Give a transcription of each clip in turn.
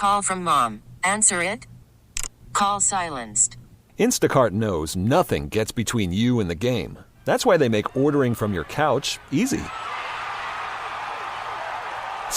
Call from mom. Answer it. Call silenced. Instacart knows nothing gets between you and the game. That's why they make ordering from your couch easy.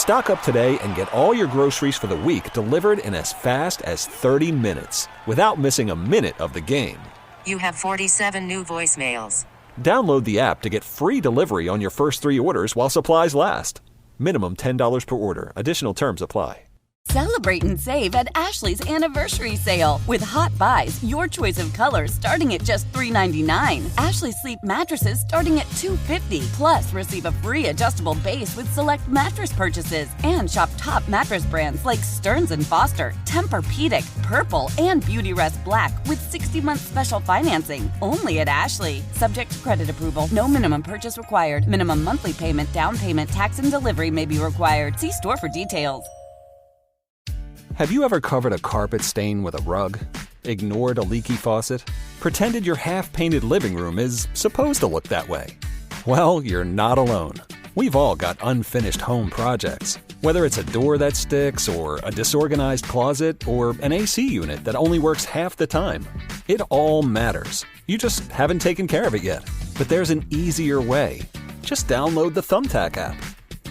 Stock up today and get all your groceries for the week delivered in as fast as 30 minutes without missing a minute of the game. You have 47 new voicemails. Download the app to get free delivery on your first 3 orders while supplies last. Minimum $10 per order. Additional terms apply. Celebrate and save at Ashley's Anniversary Sale. With Hot Buys, your choice of colors starting at just $3.99. Ashley Sleep mattresses starting at $2.50. Plus, receive a free adjustable base with select mattress purchases. And shop top mattress brands like Stearns & Foster, Tempur-Pedic, Purple, and Beautyrest Black with 60-month special financing. Only at Ashley. Subject to credit approval. No minimum purchase required. Minimum monthly payment, down payment, tax, and delivery may be required. See store for details. Have you ever covered a carpet stain with a rug? Ignored a leaky faucet? Pretended your half-painted living room is supposed to look that way? Well, you're not alone. We've all got unfinished home projects. Whether it's a door that sticks, or a disorganized closet, or an AC unit that only works half the time. It all matters. You just haven't taken care of it yet. But there's an easier way. Just download the Thumbtack app.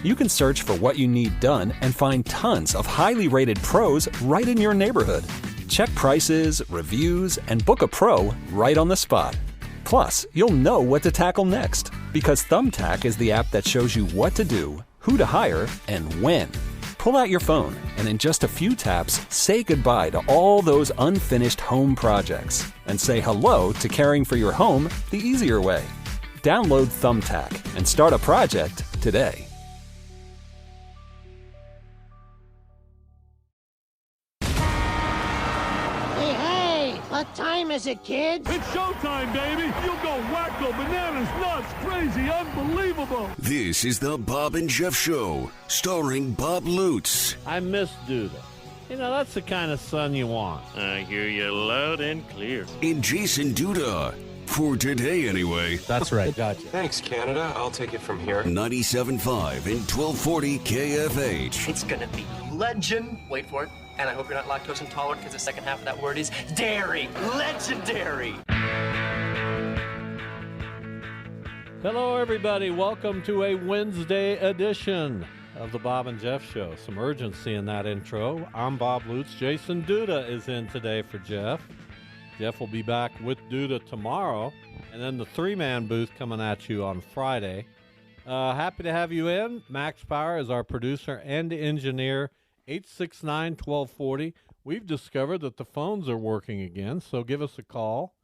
You can search for what you need done and find tons of highly rated pros right in your neighborhood. Check prices, reviews, and book a pro right on the spot. Plus, you'll know what to tackle next, because Thumbtack is the app that shows you what to do, who to hire, and when. Pull out your phone and in just a few taps, say goodbye to all those unfinished home projects and say hello to caring for your home the easier way. Download Thumbtack and start a project today. What time is it, kids? It's showtime, baby! You'll go wacko, bananas, nuts, crazy, unbelievable! This is the Bob and Jeff Show, starring Bob Lutz. I miss Duda. You know, that's the kind of son you want. I hear you loud and clear. And Jason Duda. For today, anyway. That's right. Gotcha. Thanks, Canada. I'll take it from here. 97.5 and 1240 KFH. It's gonna be legend. Wait for it. And I hope you're not lactose intolerant, because the second half of that word is dairy. Legendary. Hello, everybody. Welcome to a Wednesday edition of the Bob and Jeff Show. Some urgency in that intro. I'm Bob Lutz. Jason Duda is in today for Jeff. Jeff will be back with Duda tomorrow. And then the three-man booth coming at you on Friday. Happy to have you in. Max Power is our producer and engineer. 869-1240. We've discovered that the phones are working again, so give us a call.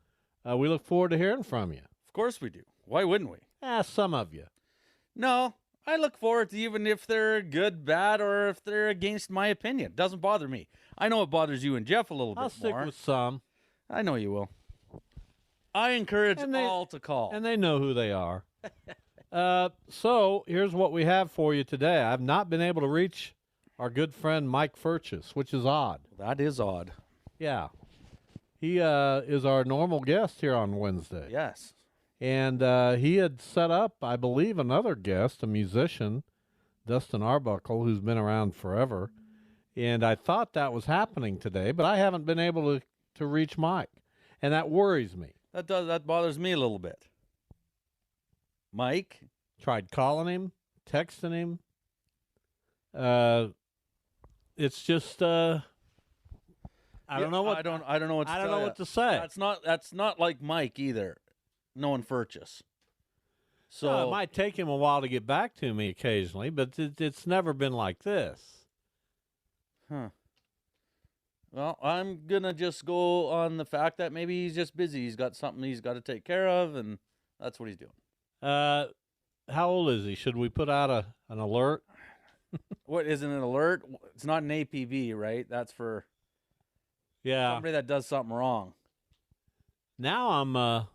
We look forward to hearing from you. Of course we do. Why wouldn't we? Some of you. No, I look forward to even if they're good, bad, or if they're against my opinion. Doesn't bother me. I know it bothers you and Jeff a little bit more. I'll stick with some. I know you will. I encourage all to call. And they know who they are. So here's what we have for you today. I've not been able to reach our good friend Mike Furches, which is odd. That is odd. Yeah. He is our normal guest here on Wednesday. Yes. And he had set up, I believe, another guest, a musician, Dustin Arbuckle, who's been around forever. And I thought that was happening today, but I haven't been able to reach Mike. And that worries me. That bothers me a little bit. Mike? Tried calling him, texting him. It's just I don't know what I don't know what to I don't know what to say. That's not like Mike either. Knowing Furches. So no, it might take him a while to get back to me occasionally, but it's never been like this. Huh. Well, I'm gonna just go on the fact that maybe he's just busy. He's got something he's got to take care of, and that's what he's doing. How old is he? Should we put out an alert? What, isn't an alert? It's not an APB, right? That's for somebody that does something wrong. Now I'm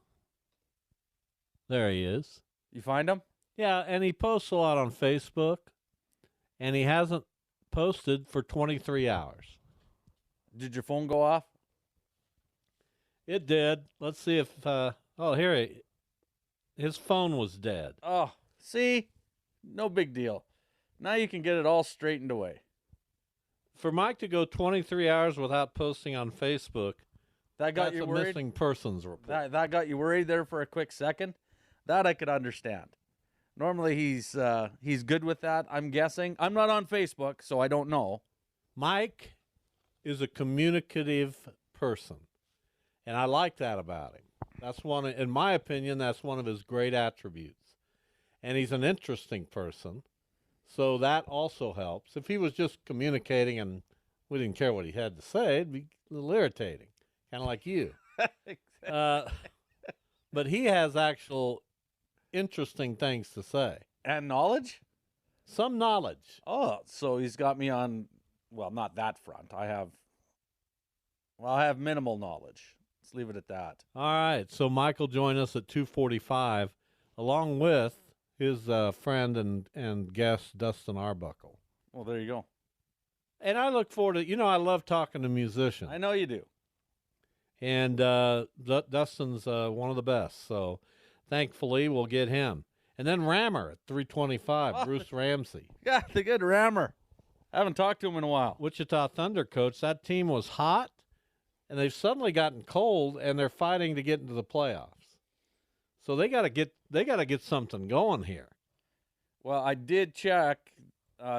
there he is. You find him? Yeah, and he posts a lot on Facebook, and he hasn't posted for 23 hours. Did your phone go off? It did. Let's see if here his phone was dead. Oh, see? No big deal. Now you can get it all straightened away. For Mike to go 23 hours without posting on Facebook, That's a missing persons report. That got you worried there for a quick second? That I could understand. Normally he's good with that, I'm guessing. I'm not on Facebook, so I don't know. Mike is a communicative person, and I like that about him. That's in my opinion, that's one of his great attributes. And he's an interesting person, so that also helps. If he was just communicating and we didn't care what he had to say, it'd be a little irritating, kind of like you. But he has actual interesting things to say. And knowledge? Some knowledge. Oh, so he's got me on, well, not that front. I have minimal knowledge. Let's leave it at that. All right, so Mike will join us at 2:45, along with his friend and guest, Dustin Arbuckle. Well, there you go. And I look forward to, I love talking to musicians. I know you do. And Dustin's one of the best, so thankfully we'll get him. And then Rammer at 3:25, Bruce Ramsey. Yeah, the good Rammer. I haven't talked to him in a while. Wichita Thunder coach. That team was hot, and they've suddenly gotten cold, and they're fighting to get into the playoffs. So they got to get something going here. Well, I did check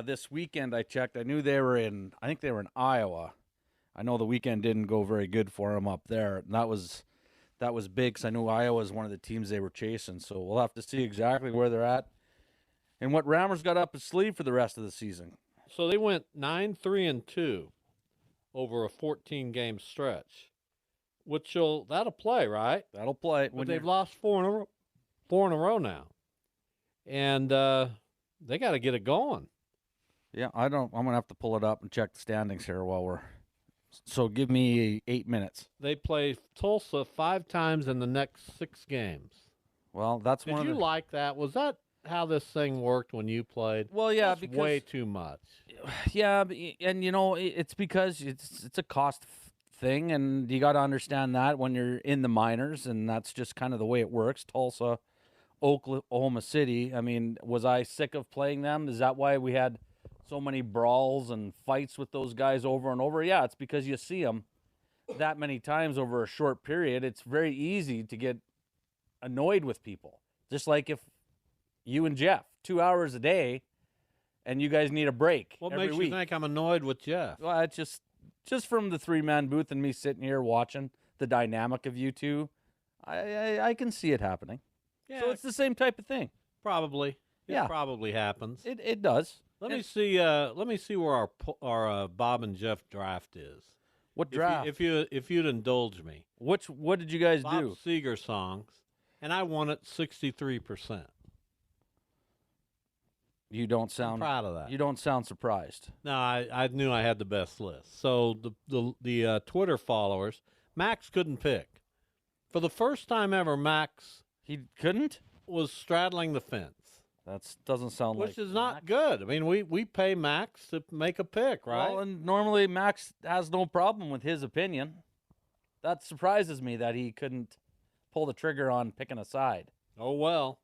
this weekend. I checked. I knew I think they were in Iowa. I know the weekend didn't go very good for them up there. And that was big because I knew Iowa was one of the teams they were chasing. So we'll have to see exactly where they're at and what Rammer's got up his sleeve for the rest of the season. So they went 9-3-2 over a 14-game stretch, that'll play, right? That'll play. But they've lost four in a row now, and they got to get it going. Yeah, I'm gonna have to pull it up and check the standings here while we're. So give me 8 minutes. They play Tulsa 5 times in the next 6 games. Well, that's Did you like that? Was that how this thing worked when you played? Well, yeah, that's because way too much. Yeah, and it's because it's a cost thing, and you got to understand that when you're in the minors, and that's just kind of the way it works. Tulsa, Oklahoma City. I mean, was I sick of playing them? Is that why we had so many brawls and fights with those guys over and over? Yeah, it's because you see them that many times over a short period. It's very easy to get annoyed with people. Just like if you and Jeff, 2 hours a day, and you guys need a break. What every makes week. you think I'm annoyed with Jeff? Well, it's just from the 3-man booth and me sitting here watching the dynamic of you two. I can see it happening. Yeah, so it's the same type of thing. Probably. Yeah. It probably happens. It does. Let me see where our Bob and Jeff draft is. What draft? If you'd indulge me. What did you guys Bob do? Seger songs, and I won it 63%. You don't sound I'm proud of that. You don't sound surprised. No, I knew I had the best list. So the Twitter followers, Max couldn't pick. For the first time ever, Max he couldn't was straddling the fence. That doesn't sound which like is not Max. good. I mean, we pay Max to make a pick, right? Well, and normally Max has no problem with his opinion. That surprises me that he couldn't pull the trigger on picking a side. Oh, well.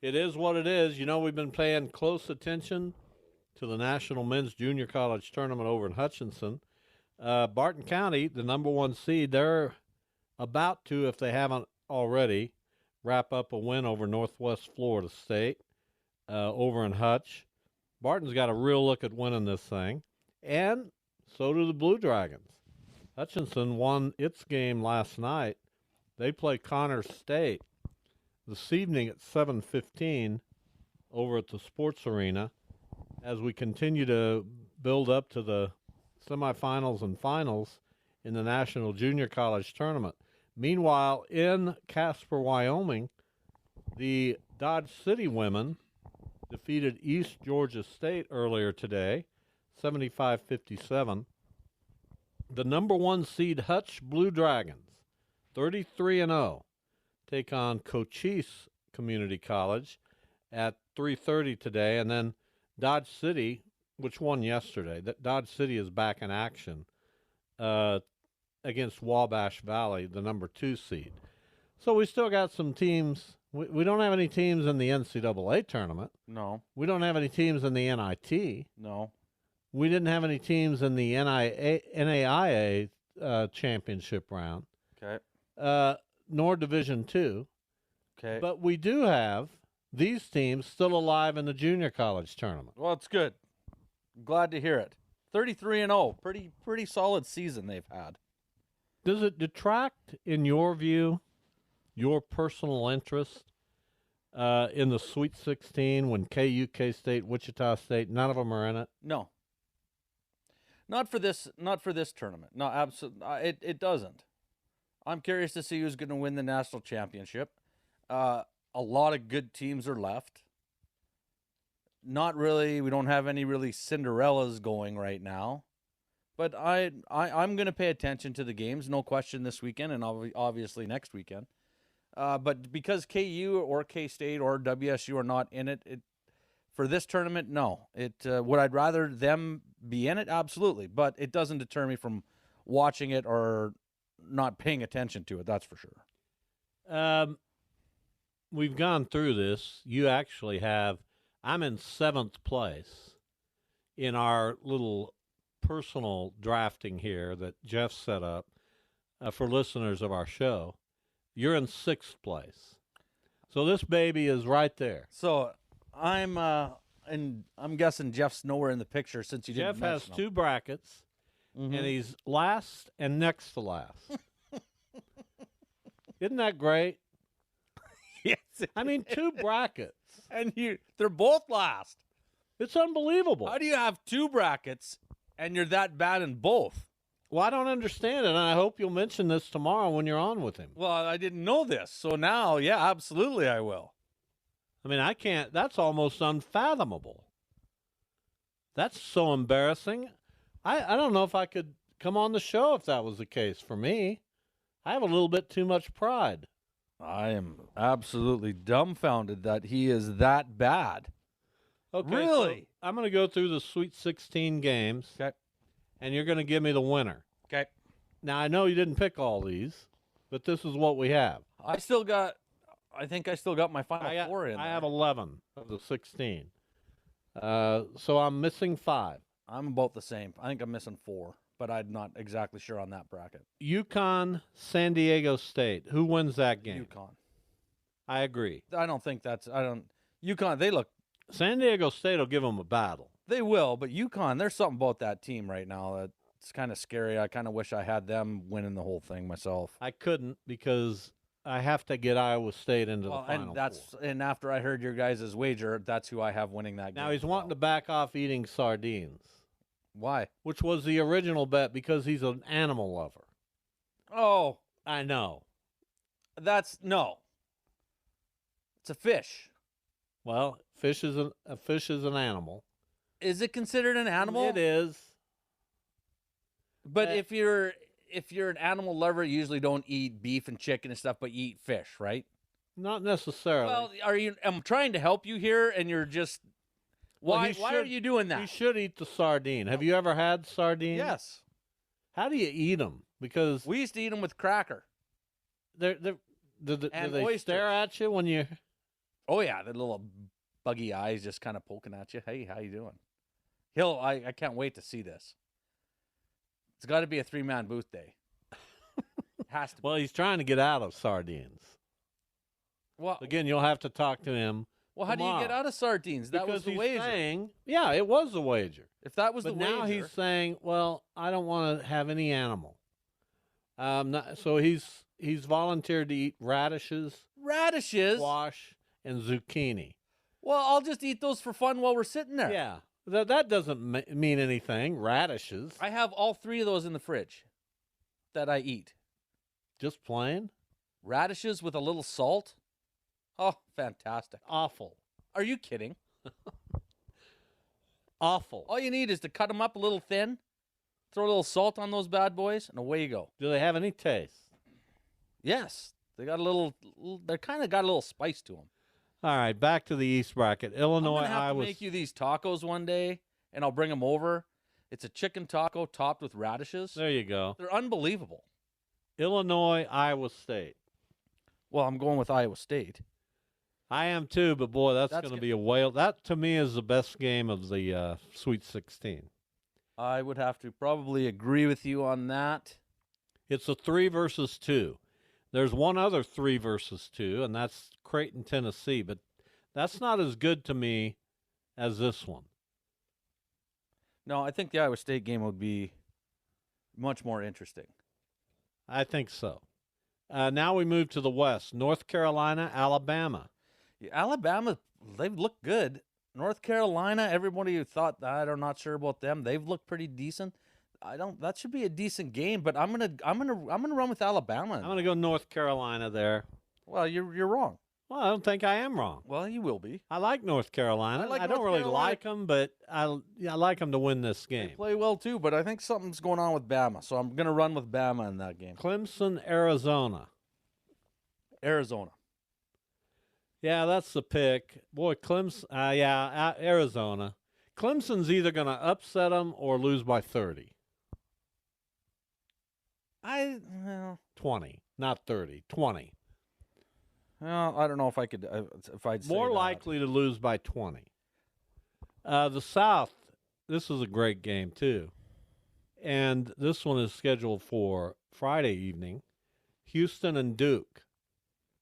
It is what it is. We've been paying close attention to the National Men's Junior College Tournament over in Hutchinson. Barton County, the number 1 seed, they're about to, if they haven't already, wrap up a win over Northwest Florida State over in Hutch. Barton's got a real look at winning this thing, and so do the Blue Dragons. Hutchinson won its game last night. They play Connors State this evening at 7:15 over at the Sports Arena as we continue to build up to the semifinals and finals in the National Junior College Tournament. Meanwhile, in Casper, Wyoming, the Dodge City women defeated East Georgia State earlier today, 75-57. The number 1 seed Hutch Blue Dragons, 33-0. Take on Cochise Community College at 3:30 today, and then Dodge City, which won yesterday. Dodge City is back in action against Wabash Valley, the number 2 seed. So we still got some teams. We don't have any teams in the NCAA tournament. No. We don't have any teams in the NIT. No. We didn't have any teams in the NAIA championship round. Okay. Nor Division II. Okay. But we do have these teams still alive in the junior college tournament. Well, it's good. Glad to hear it. 33-0. Pretty solid season they've had. Does it detract, in your view, your personal interest in the Sweet 16 when KU, K-State, Wichita State, none of them are in it? No. Not for this tournament. No, absolutely. It doesn't. I'm curious to see who's going to win the national championship. A lot of good teams are left. Not really. We don't have any really Cinderellas going right now. But I'm going to pay attention to the games, no question, this weekend and obviously next weekend. But because KU or K-State or WSU are not in it, for this tournament, no. Would I rather them be in it? Absolutely. But it doesn't deter me from watching it or not paying attention to it, that's for sure. We've gone through this. You actually have. I'm in 7th place in our little personal drafting here that Jeff set up for listeners of our show. You're in 6th place. So this baby is right there. So I'm guessing Jeff's nowhere in the picture since you didn't Jeff has mention 2 brackets, and he's last and next to last. Isn't that great? Yes. I mean, 2 brackets. And they're both last. It's unbelievable. How do you have 2 brackets and you're that bad in both? Well, I don't understand it, and I hope you'll mention this tomorrow when you're on with him. Well, I didn't know this, so now, yeah, absolutely I will. I mean, I can't. That's almost unfathomable. That's so embarrassing. I don't know if I could come on the show if that was the case for me. I have a little bit too much pride. I am absolutely dumbfounded that he is that bad. Okay, really? So I'm going to go through the Sweet 16 games. Okay. And you're going to give me the winner. Okay. Now, I know you didn't pick all these, but this is what we have. I think I still got my final 4 in. I have 11 of the 16. So I'm missing 5. I'm about the same. I think I'm missing 4, but I'm not exactly sure on that bracket. UConn, San Diego State. Who wins that game? UConn. I agree. UConn, they look. San Diego State will give them a battle. They will, but UConn, there's something about that team right now that's kind of scary. I kind of wish I had them winning the whole thing myself. I couldn't because I have to get Iowa State into the Final Four. And after I heard your guys' wager, that's who I have winning that game. Now he's wanting to back off eating sardines. Why? Which was the original bet because he's an animal lover. Oh. I know. No. It's a fish. Well, a fish is an animal. Is it considered an animal? It is. But if you're an animal lover, you usually don't eat beef and chicken and stuff, but you eat fish, right? Not necessarily. Well, I'm trying to help you here, and you're just. Why are you doing that? You should eat the sardine. Have you ever had sardines? Yes. How do you eat them? Because we used to eat them with cracker. Do they stare at you when you? Oh yeah, the little buggy eyes just kind of poking at you. Hey, how you doing? I can't wait to see this. It's got to be a 3-man booth day. Has to. Well, he's trying to get out of sardines. Well, again, you'll have to talk to him. Well, how do you get out of sardines? That was the wager. Saying, yeah, it was the wager. If that was the wager. But now he's saying, well, I don't want to have any animal. So he's volunteered to eat radishes, squash, and zucchini. Well, I'll just eat those for fun while we're sitting there. Yeah, that doesn't mean anything. Radishes. I have all 3 of those in the fridge that I eat. Just plain? Radishes with a little salt? Oh, fantastic. Awful. Are you kidding? Awful. All you need is to cut them up a little thin, throw a little salt on those bad boys, and away you go. Do they have any taste? Yes. They kind of got a little spice to them. All right, back to the East bracket. Illinois, I'm gonna have to make you these tacos one day, and I'll bring them over. It's a chicken taco topped with radishes. There you go. They're unbelievable. Illinois, Iowa State. Well, I'm going with Iowa State. I am too, but boy, that's going to be a whale. That to me is the best game of the Sweet 16. I would have to probably agree with you on that. It's a 3 versus 2. There's one other 3 versus 2, and that's Creighton, Tennessee, but that's not as good to me as this one. No, I think the Iowa State game would be much more interesting. I think so. Now we move to the West. North Carolina, Alabama. Yeah, Alabama, they've looked good. North Carolina, everybody who thought that, I'm not sure about them. They've looked pretty decent. That should be a decent game, but I'm gonna run with Alabama. I'm gonna go North Carolina there. Well, you're wrong. Well, I don't think I am wrong. Well, you will be. I like North Carolina. I don't really like them, but I like them to win this game. They play well too, but I think something's going on with Bama, so I'm gonna run with Bama in that game. Clemson, Arizona. Arizona. Yeah, that's the pick. Boy, Clemson. Arizona. Clemson's either gonna upset them or lose by 30. 20, not 30. 20. Well, I don't know if I could. If I'd say more that. likely to lose by 20. The South. This is a great game too, and this one is scheduled for Friday evening. Houston and Duke.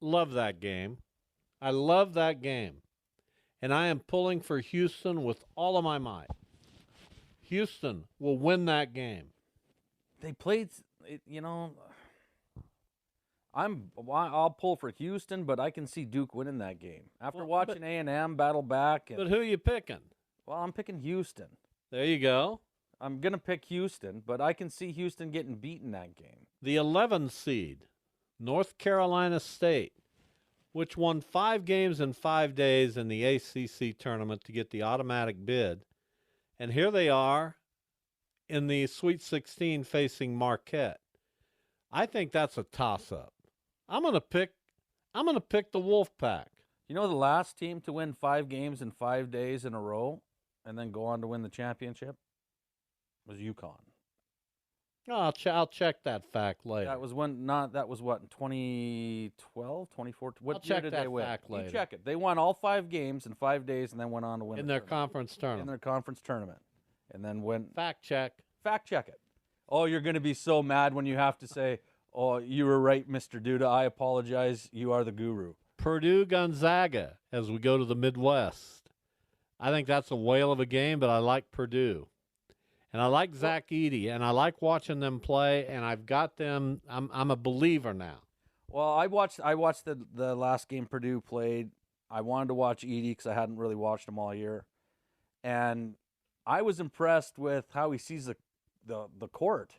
Love that game. I love that game, and I am pulling for Houston with all of my might. Houston will win that game. They played. I'll pull for Houston, but I can see Duke winning that game. After watching A&M battle back. But who are you picking? Well, I'm picking Houston. There you go. I'm going to pick Houston, but I can see Houston getting beaten that game. The 11th seed, North Carolina State, which won 5 games in 5 days in the ACC tournament to get the automatic bid. And here they are in the Sweet 16 facing Marquette. I think that's a toss-up. I'm gonna pick the Wolfpack. You know the last team to win 5 games in 5 days in a row and then go on to win the championship was UConn. Oh, I'll check that fact later. That was what, in 2012, 2014? What year did they win? Fact later. You check it. They won all 5 games in 5 days and then went on to win in their conference tournament. In their conference tournament. And then went fact check it. Oh, you're going to be so mad when you have to say, "Oh, you were right, Mr. Duda. I apologize. You are the guru." Purdue Gonzaga as we go to the Midwest. I think that's a whale of a game, but I like Purdue. And I like Zach Edey, and I like watching them play, and I've got them. I'm a believer now. Well, I watched the last game Purdue played. I wanted to watch Edey because I hadn't really watched him all year. And I was impressed with how he sees the court.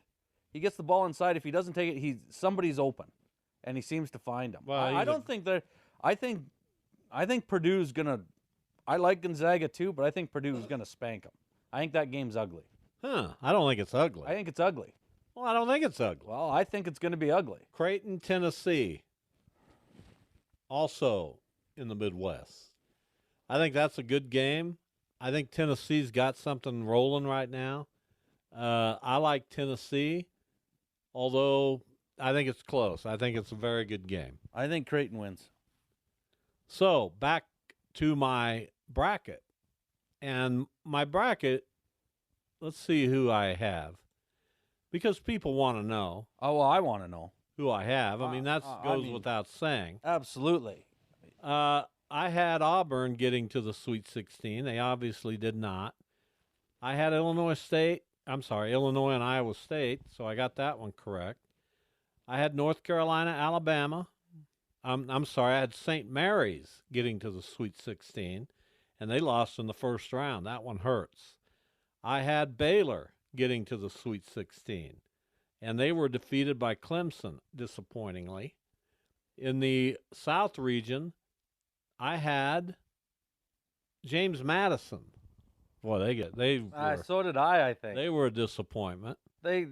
He gets the ball inside. If he doesn't take it, somebody's open, and he seems to find him. Well, I think Purdue's gonna. I like Gonzaga too, but I think Purdue's gonna spank him. I think that game's ugly. Huh? I don't think it's ugly. I think it's ugly. Well, I don't think it's ugly. Well, I think it's going to be ugly. Creighton, Tennessee, also in the Midwest. I think that's a good game. I think Tennessee's got something rolling right now. I like Tennessee, although I think it's close. I think it's a very good game. I think Creighton wins. So, back to my bracket. And my bracket, let's see who I have. Because people want to know. Oh, well, I want to know. Who I have. I mean, that goes without saying. Absolutely. I had Auburn getting to the Sweet 16. They obviously did not. I had Illinois and Iowa State, so I got that one correct. I had North Carolina, Alabama. I had St. Mary's getting to the Sweet 16, and they lost in the first round. That one hurts. I had Baylor getting to the Sweet 16, and they were defeated by Clemson, disappointingly. In the South region, I had James Madison. Boy, so did I think. They were a disappointment. They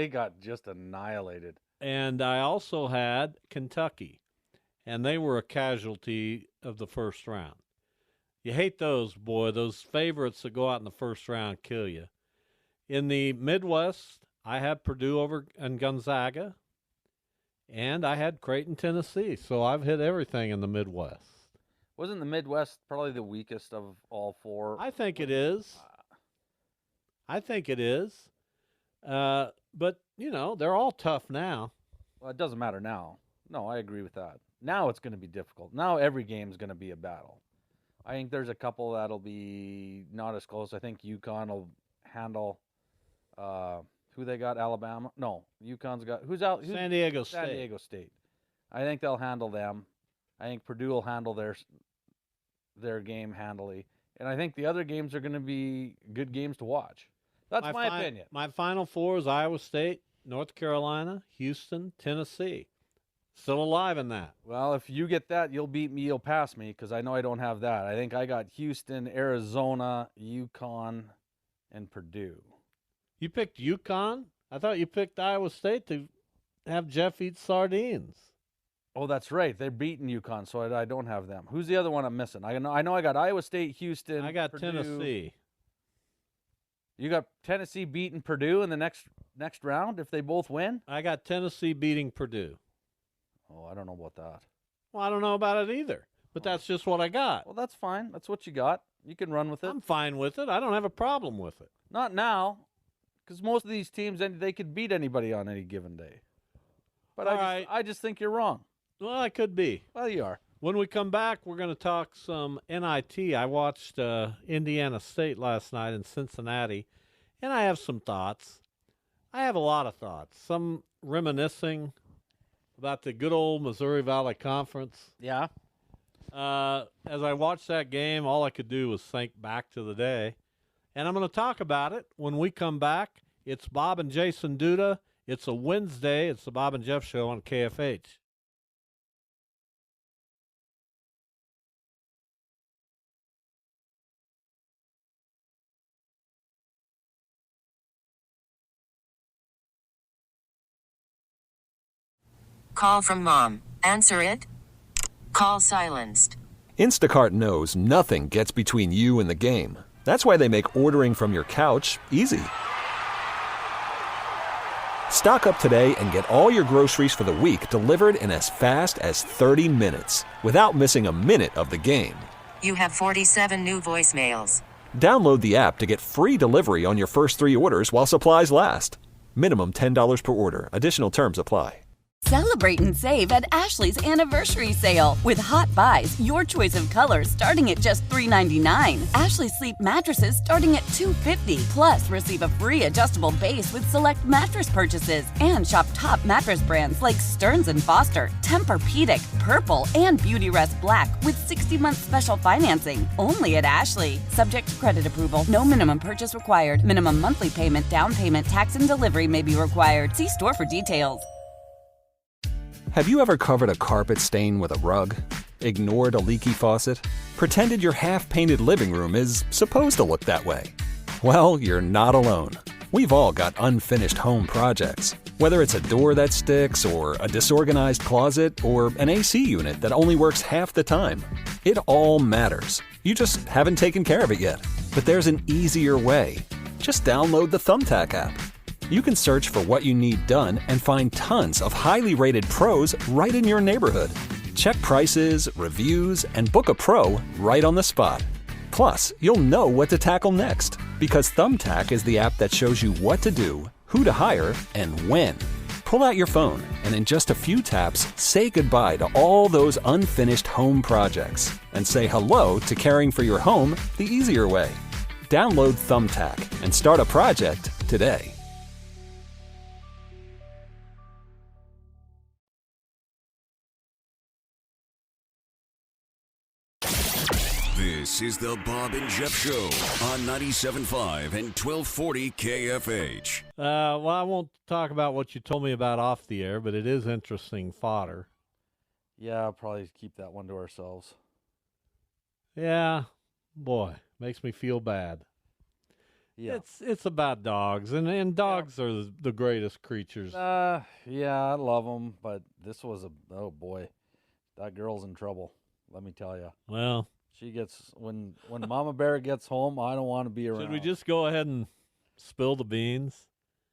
got just annihilated. And I also had Kentucky, and they were a casualty of the first round. You hate those, boy. Those favorites that go out in the first round kill you. In the Midwest, I had Purdue over and Gonzaga, and I had Creighton, Tennessee. So I've hit everything in the Midwest. Wasn't the Midwest probably the weakest of all 4? I think it is. I think it is. But, they're all tough now. Well, it doesn't matter now. No, I agree with that. Now it's going to be difficult. Now every game is going to be a battle. I think there's a couple that'll be not as close. I think UConn will handle who they got, Alabama? No, UConn's got who's out? San Diego San State. Diego State. I think they'll handle them. I think Purdue will handle their game handily. And I think the other games are going to be good games to watch. That's my opinion. My Final Four is Iowa State, North Carolina, Houston, Tennessee. Still alive in that. Well, if you get that, you'll beat me. You'll pass me because I know I don't have that. I think I got Houston, Arizona, UConn, and Purdue. You picked UConn? I thought you picked Iowa State to have Jeff eat sardines. Oh, that's right. They're beating UConn, so I don't have them. Who's the other one I'm missing? I know I got Iowa State, Houston. I got Purdue. Tennessee. You got Tennessee beating Purdue in the next round if they both win? I got Tennessee beating Purdue. Oh, I don't know about that. Well, I don't know about it either, but that's just what I got. Well, that's fine. That's what you got. You can run with it. I'm fine with it. I don't have a problem with it. Not now, because most of these teams, they could beat anybody on any given day. But I just think you're wrong. Well, I could be. Well, you are. When we come back, we're going to talk some NIT. I watched Indiana State last night in Cincinnati, and I have some thoughts. I have a lot of thoughts. Some reminiscing about the good old Missouri Valley Conference. Yeah. As I watched that game, all I could do was think back to the day. And I'm going to talk about it when we come back. It's Bob and Jason Duda. It's a Wednesday. It's the Bob and Jeff Show on KFH. Call from mom. Answer it. Call silenced. Instacart knows nothing gets between you and the game. That's why they make ordering from your couch easy. Stock up today and get all your groceries for the week delivered in as fast as 30 minutes without missing a minute of the game. You have 47 new voicemails. Download the app to get free delivery on your first 3 orders while supplies last. Minimum $10 per order. Additional terms apply. Celebrate and save at Ashley's Anniversary Sale. With Hot Buys, your choice of colors starting at just $3.99. Ashley Sleep mattresses starting at $2.50. Plus, receive a free adjustable base with select mattress purchases. And shop top mattress brands like Stearns & Foster, Tempur-Pedic, Purple, and Beautyrest Black with 60-month special financing. Only at Ashley. Subject to credit approval. No minimum purchase required. Minimum monthly payment, down payment, tax, and delivery may be required. See store for details. Have you ever covered a carpet stain with a rug? Ignored a leaky faucet? Pretended your half-painted living room is supposed to look that way? Well, you're not alone. We've all got unfinished home projects. Whether it's a door that sticks, or a disorganized closet, or an AC unit that only works half the time. It all matters. You just haven't taken care of it yet. But there's an easier way. Just download the Thumbtack app. You can search for what you need done and find tons of highly rated pros right in your neighborhood. Check prices, reviews, and book a pro right on the spot. Plus, you'll know what to tackle next, because Thumbtack is the app that shows you what to do, who to hire, and when. Pull out your phone and in just a few taps, say goodbye to all those unfinished home projects and say hello to caring for your home the easier way. Download Thumbtack and start a project today. This is the Bob and Jeff Show on 97.5 and 1240 KFH. Well, I won't talk about what you told me about off the air, but it is interesting fodder. Yeah, I'll probably keep that one to ourselves. Yeah, boy, makes me feel bad. Yeah. It's about dogs, and dogs are the greatest creatures. Yeah, I love them, but this was oh boy, that girl's in trouble. Let me tell you. Well, she gets when Mama Bear gets home, I don't want to be around. Should we just go ahead and spill the beans?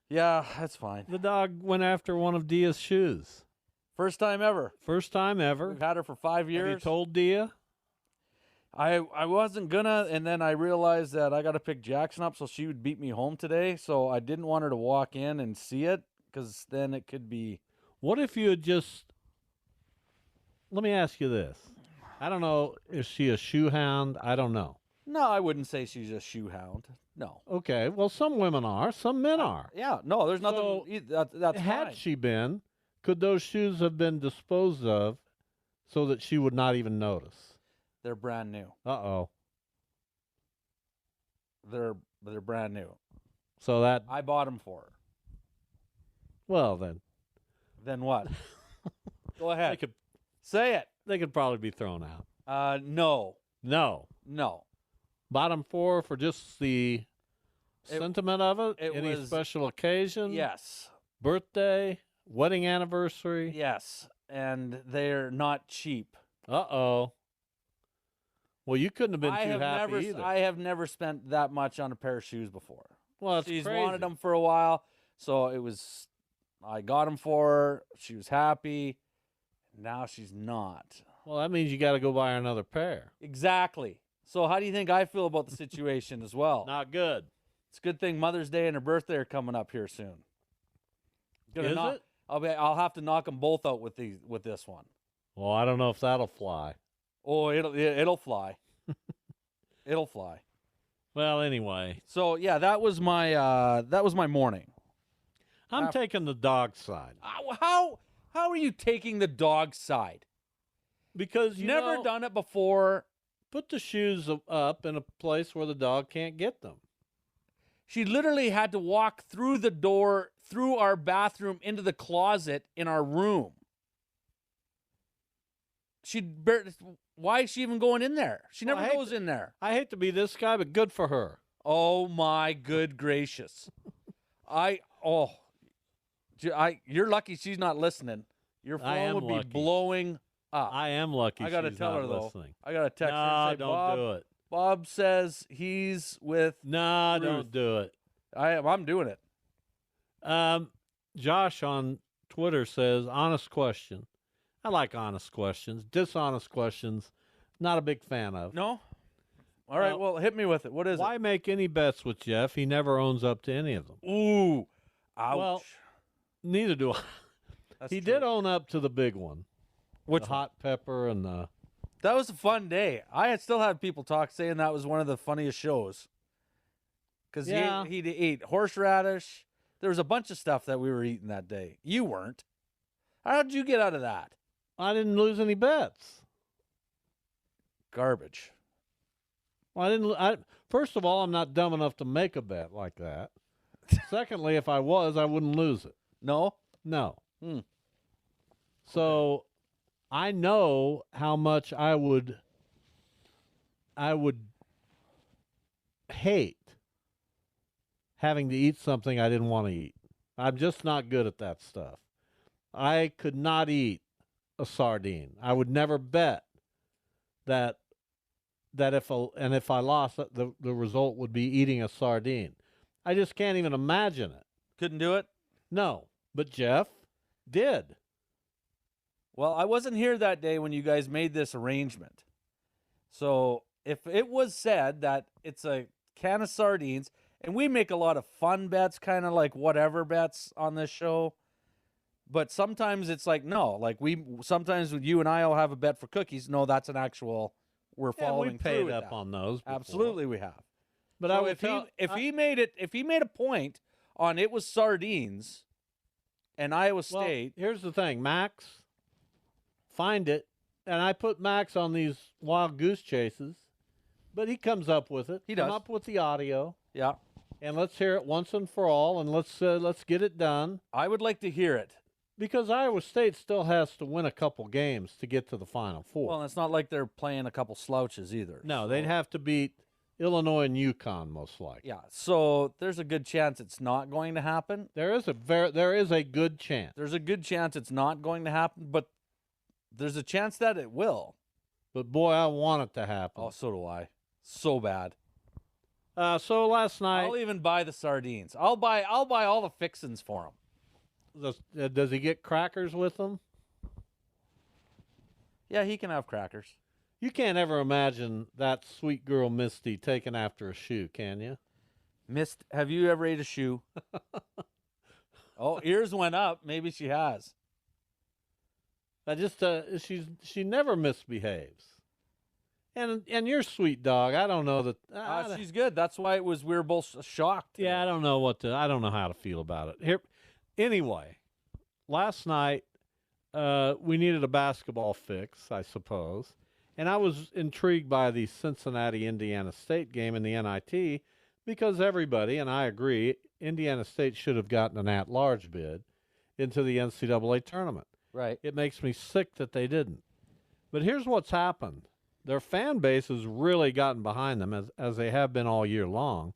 Yeah, that's fine. The dog went after one of Dia's shoes. First time ever. First time ever. We've had her for 5 years. Have you told Dia? I wasn't gonna, and then I realized that I got to pick Jackson up, so she would beat me home today. So I didn't want her to walk in and see it, because then it could be. What if you had just? Let me ask you this. I don't know. Is she a shoe hound? I don't know. No, I wouldn't say she's a shoe hound. No. Okay. Well, some women are. Some men are. Yeah. No, there's nothing. So, that's had fine. she been, could those shoes have been disposed of so that she would not even notice? They're brand new. Uh-oh. They're brand new. So that. I bought them for her. Well, then. Then what? Go ahead. They could, say it. They could probably be thrown out. No. No. Bottom four for just the sentiment of it? Any special occasion? Yes. Birthday? Wedding anniversary? Yes. And they're not cheap. Uh-oh. Well, you couldn't have been too happy either. I have never spent that much on a pair of shoes before. Well, it's She's crazy. wanted them for a while, so I got them for her. She was happy. Now she's not. Well, that means you got to go buy her another pair. Exactly. So how do you think I feel about the situation as well? Not good. It's a good thing Mother's Day and her birthday are coming up here soon. Is it? I'll have to knock them both out with this one. Well, I don't know if that'll fly. Oh, it'll fly. It'll fly. Well, anyway. So yeah, that was my morning. I'm taking the dog side. How are you taking the dog side? Because you never done it before. Put the shoes up in a place where the dog can't get them. She literally had to walk through the door, through our bathroom, into the closet in our room. Why is she even going in there? She never goes in there. I hate to be this guy, but good for her. Oh my good gracious! You're lucky she's not listening. Your phone would be blowing up. I am lucky. I gotta she's tell not her though. listening. I gotta text her and say, don't Bob, do it. Bob says he's with. No, Ruth. don't do it. I'm doing it. Josh on Twitter says, honest question. I like honest questions. Dishonest questions, not a big fan of. No? All right, well, hit me with it. What is Why make any bets with Jeff? He never owns up to any of them. Ooh. Ouch. Well, neither do I. He did own up to the big one. Which the hot pepper and the... That was a fun day. I still had people saying that was one of the funniest shows. Because he ate horseradish. There was a bunch of stuff that we were eating that day. You weren't. How did you get out of that? I didn't lose any bets. Garbage. Well, first of all, I'm not dumb enough to make a bet like that. Secondly, if I was, I wouldn't lose it. No? No. So I know how much I would hate having to eat something I didn't want to eat. I'm just not good at that stuff. I could not eat a sardine. I would never bet that if I lost, the result would be eating a sardine. I just can't even imagine it. Couldn't do it? No, but Jeff did. Well, I wasn't here that day when you guys made this arrangement. So if it was said that it's a can of sardines, and we make a lot of fun bets, kind of like whatever bets on this show, but sometimes it's like, no, like sometimes you and I will have a bet for cookies. No, that's an actual, we're following we through paid with up that. on those before. Absolutely we have. But so I would if he made a point on it was sardines and Iowa State. Here's the thing, Max, find it, and I put Max on these wild goose chases, but he comes up with it. He does. Come up with the audio. Yeah. And let's hear it once and for all, and let's get it done. I would like to hear it. Because Iowa State still has to win a couple games to get to the Final Four. Well, it's not like they're playing a couple slouches either. No, they'd have to beat Illinois and UConn most likely. Yeah, so there's a good chance it's not going to happen. There is a good chance. There's a good chance it's not going to happen, but there's a chance that it will. But boy, I want it to happen. Oh, so do I. So bad. So last night, I'll even buy the sardines. I'll buy all the fixins for him. Does he get crackers with them? Yeah, he can have crackers. You can't ever imagine that sweet girl Misty taking after a shoe, can you? Have you ever ate a shoe? Oh, ears went up. Maybe she has. She never misbehaves. And you're a sweet dog. I don't know that. She's good. That's why we were both shocked. Yeah, I don't know how to feel about it. Here, anyway, last night we needed a basketball fix, I suppose, and I was intrigued by the Cincinnati-Indiana State game in the NIT because everybody, and I agree, Indiana State should have gotten an at-large bid into the NCAA tournament. Right. It makes me sick that they didn't. But here's what's happened. Their fan base has really gotten behind them, as they have been all year long.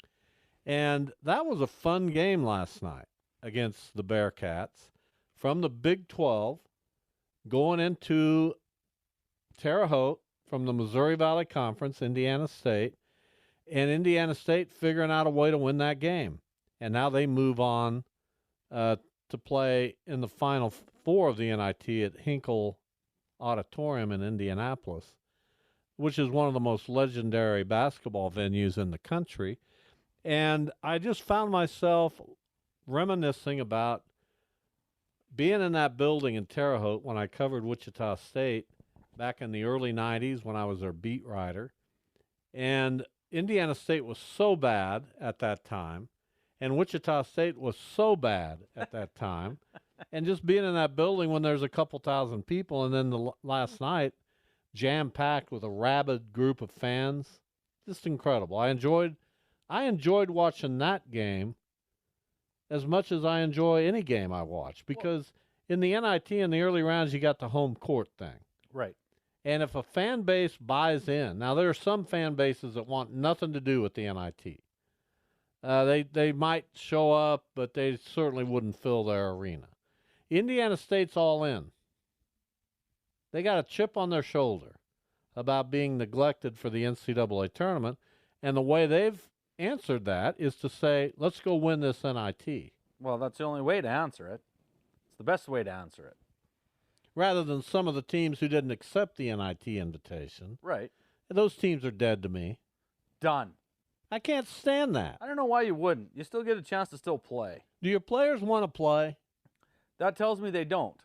And that was a fun game last night against the Bearcats from the Big 12 going into Terre Haute from the Missouri Valley Conference, Indiana State, and Indiana State figuring out a way to win that game. And now they move on to play in the Final Four of the NIT at Hinkle Auditorium in Indianapolis, which is one of the most legendary basketball venues in the country. And I just found myself reminiscing about being in that building in Terre Haute when I covered Wichita State back in the early 90s when I was their beat writer. And Indiana State was so bad at that time, and Wichita State was so bad at that time. And just being in that building when there's a couple thousand people, and then last night, jam-packed with a rabid group of fans, just incredible. I enjoyed watching that game as much as I enjoy any game I watch, because in the NIT in the early rounds you got the home court thing. Right. And if a fan base buys in, now there are some fan bases that want nothing to do with the NIT. They might show up, but they certainly wouldn't fill their arena. Indiana State's all in. They got a chip on their shoulder about being neglected for the NCAA tournament, and the way they've answered that is to say, let's go win this NIT. Well, that's the only way to answer it. It's the best way to answer it. Rather than some of the teams who didn't accept the NIT invitation. Right. Those teams are dead to me. Done. I can't stand that. I don't know why you wouldn't. You still get a chance to still play. Do your players want to play? That tells me they don't.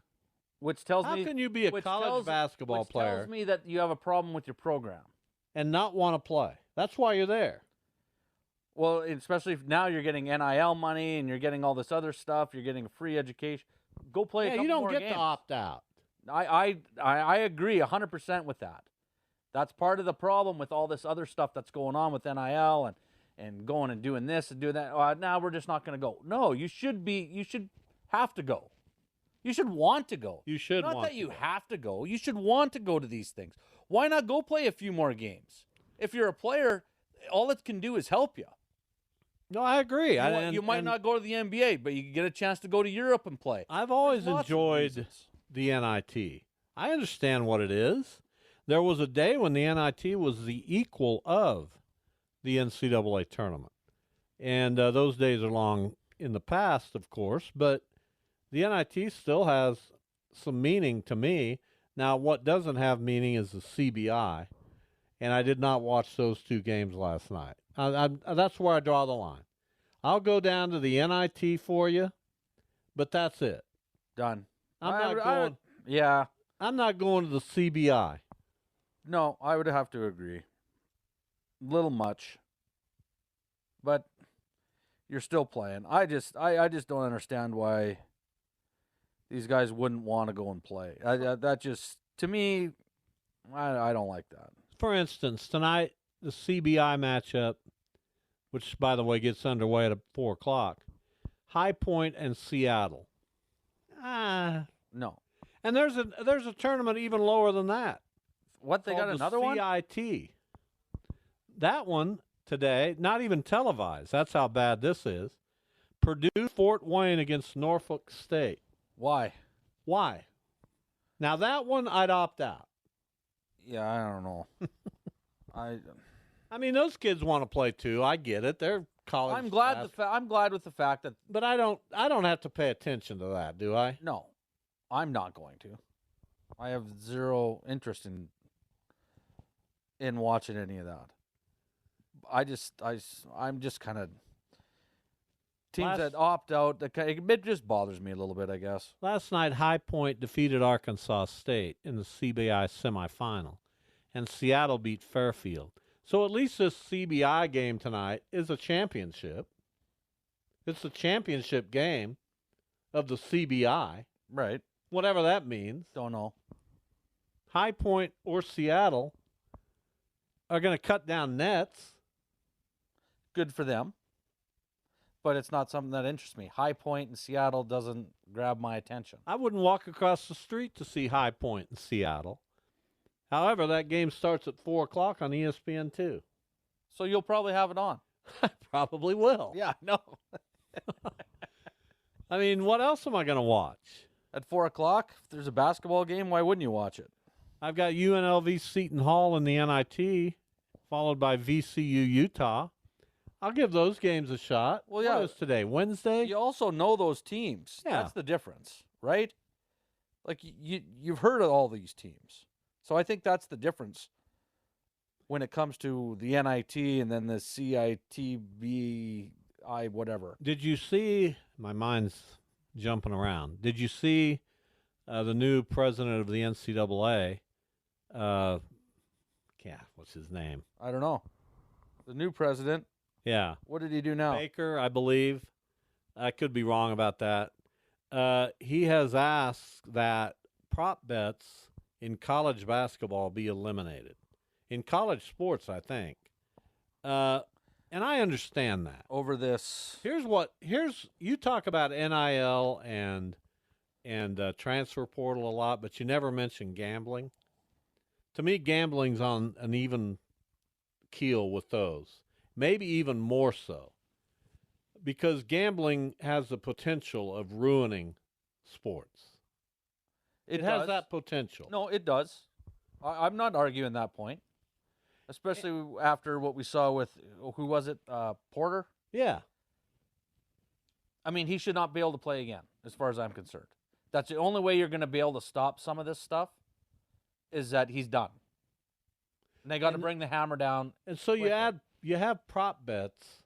Which tells me... How can you be a college basketball player... Which tells me that you have a problem with your program. And not want to play. That's why you're there. Well, especially if now you're getting NIL money and you're getting all this other stuff. You're getting a free education. Go play a couple more games. You don't get to opt out. I agree 100% with that. That's part of the problem with all this other stuff that's going on with NIL and going and doing this and doing that. Now we're just not going to go. No, you should have to go. You should want to go. You should Not want that you to go. have to go. You should want to go to these things. Why not go play a few more games? If you're a player, all it can do is help you. No, I agree. You might not go to the NBA, but you can get a chance to go to Europe and play. I've always enjoyed the NIT. I understand what it is. There was a day when the NIT was the equal of the NCAA tournament. And those days are long in the past, of course, but the NIT still has some meaning to me. Now, what doesn't have meaning is the CBI, and I did not watch those two games last night. That's where I draw the line. I'll go down to the NIT for you, but that's it. Done. I'm not going to the CBI. No, I would have to agree. Little much, but you're still playing. I just don't understand why these guys wouldn't want to go and play. That just, to me, I don't like that. For instance, tonight, the CBI matchup, which, by the way, gets underway at 4 o'clock, High Point and Seattle. No. And there's a tournament even lower than that. What, they got another one? CIT. That one today, not even televised. That's how bad this is. Purdue Fort Wayne against Norfolk State. Why? Now that one I'd opt out. Yeah, I don't know. I mean, those kids want to play too. I get it. They're college. I'm glad with the fact that. But I don't have to pay attention to that, do I? No, I'm not going to. I have zero interest in in watching any of that. I'm just kind of teams that opt out. It just bothers me a little bit, I guess. Last night, High Point defeated Arkansas State in the CBI semifinal, and Seattle beat Fairfield. So at least this CBI game tonight is a championship. It's a championship game of the CBI. Right. Whatever that means. Don't know. High Point or Seattle are going to cut down nets. Good for them. But it's not something that interests me. High Point in Seattle doesn't grab my attention. I wouldn't walk across the street to see High Point in Seattle. However, that game starts at 4 o'clock on ESPN2. So you'll probably have it on. I probably will. Yeah, no. I mean, what else am I going to watch? At 4 o'clock, if there's a basketball game, why wouldn't you watch it? I've got UNLV Seton Hall in the NIT, followed by VCU Utah. I'll give those games a shot. Well, yeah. What is today, Wednesday? You also know those teams. Yeah. That's the difference, right? Like, you've heard of all these teams. So I think that's the difference when it comes to the NIT and then the CITBI, whatever. Did you see, my mind's jumping around, did you see the new president of the NCAA? What's his name? I don't know. The new president. Yeah. What did he do now? Baker, I believe. I could be wrong about that. He has asked that prop bets in college basketball be eliminated. In college sports, I think. And I understand that. Over this. You talk about NIL and transfer portal a lot, but you never mention gambling. To me, gambling's on an even keel with those. Maybe even more so. Because gambling has the potential of ruining sports. It has that potential. No, it does. I'm not arguing that point. Especially after what we saw with, who was it, Porter? Yeah. I mean, he should not be able to play again, as far as I'm concerned. That's the only way you're going to be able to stop some of this stuff, is that he's done. And they got to bring the hammer down. And so you have prop bets,